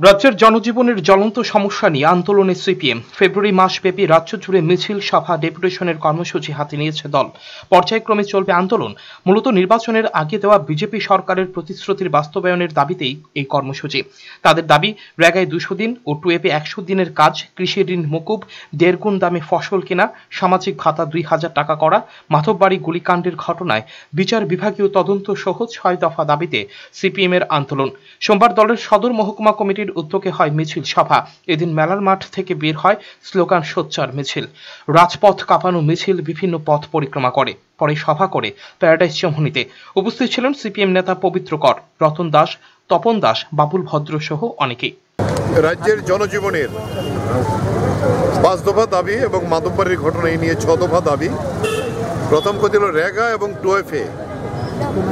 রাজ্যের জনজীবনের জ্বলন্ত সমস্যা নিয়ে আন্দোলনে সিপিএম ফেব্রুয়ারি মাসব্যাপী রাজ্য জুড়ে মিছিল, সভা, ডেপুটেশনের কর্মসূচি হাতে নিয়েছে দল। পর্যায়ক্রমে চলবে আন্দোলন। মূলত নির্বাচনের আগে দেওয়া বিজেপি সরকারের প্রতিশ্রুতির বাস্তবায়নের দাবিতেই এই কর্মসূচি। তাদের দাবি, রেগায় 200 দিন ও 2F 100 দিনের কাজ, কৃষি ঋণ মকুব, 1.5 গুণ দামে ফসল কেনা, সামাজিক ভাতা 2000 টাকা করা, মাধববাড়ি গুলিকাণ্ডের ঘটনায় বিচার বিভাগীয় তদন্ত সহ 6 দফা দাবিতে সিপিএম এর আন্দোলন। সোমবার দলের সদর মহকুমা কমিটির উদ্যোগে হয় মিছিল সভা। এদিন মেলার মাঠ থেকে বের হয় স্লোগান সোচ্চার মিছিল। রাজপথ কাঁপানো মিছিল বিভিন্ন পথ পরিক্রমা করে, পরে সভা করে প্যারাডাইস চৌমুহনীতে। উপস্থিত ছিলেন সিপিএম নেতা পবিত্র কর, রতন দাস, তপন দাস, বাবুল ভদ্র সহ অনেকেই। রাজ্যের জনজীবনের 5 দফা দাবি এবং মাধববাড়ির ঘটনা নিয়ে 6 দফা দাবি। প্রথম কথা হল রেগা এবং 2F।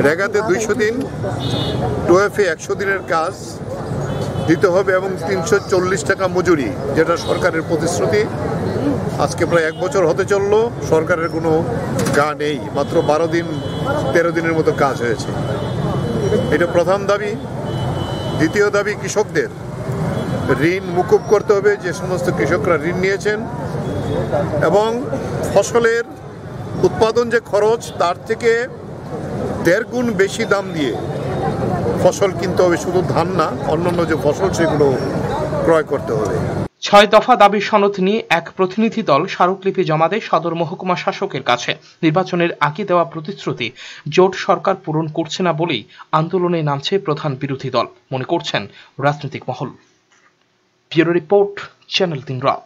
রেগাতে 200 দিন, 2F 100 দিনের কাজ দিতে হবে এবং 340 টাকা মজুরি, যেটা সরকারের প্রতিশ্রুতি। আজকে প্রায় 1 বছর হতে চললো, সরকারের কোনো গা নেই। মাত্র 13 দিনের মতো কাজ হয়েছে। এটা প্রধান দাবি। দ্বিতীয় দাবি, কৃষকদের ঋণ মুকুব করতে হবে, যে সমস্ত কৃষকরা ঋণ নিয়েছেন, এবং ফসলের উৎপাদন যে খরচ, তার থেকে 1.5 গুণ বেশি দাম দিয়ে ফসল কিনতে হবে। শুধু ধান না, অন্যান্য যে ফসল সেগুলো ক্রয় করতে হবে। 6 দফা দাবির সনদ নিয়ে এক প্রতিনিধি দল স্মারকলিপি জমা দেয় সদর মহকুমা শাসকের কাছে। নির্বাচনের আগে দেওয়া প্রতিশ্রুতি জোট সরকার পূরণ করছে না বলেই আন্দোলনে নামছে প্রধান বিরোধী দল, মনে করছেন রাজনৈতিক মহল। ব্যুরো রিপোর্ট, চ্যানেল 3 রাত।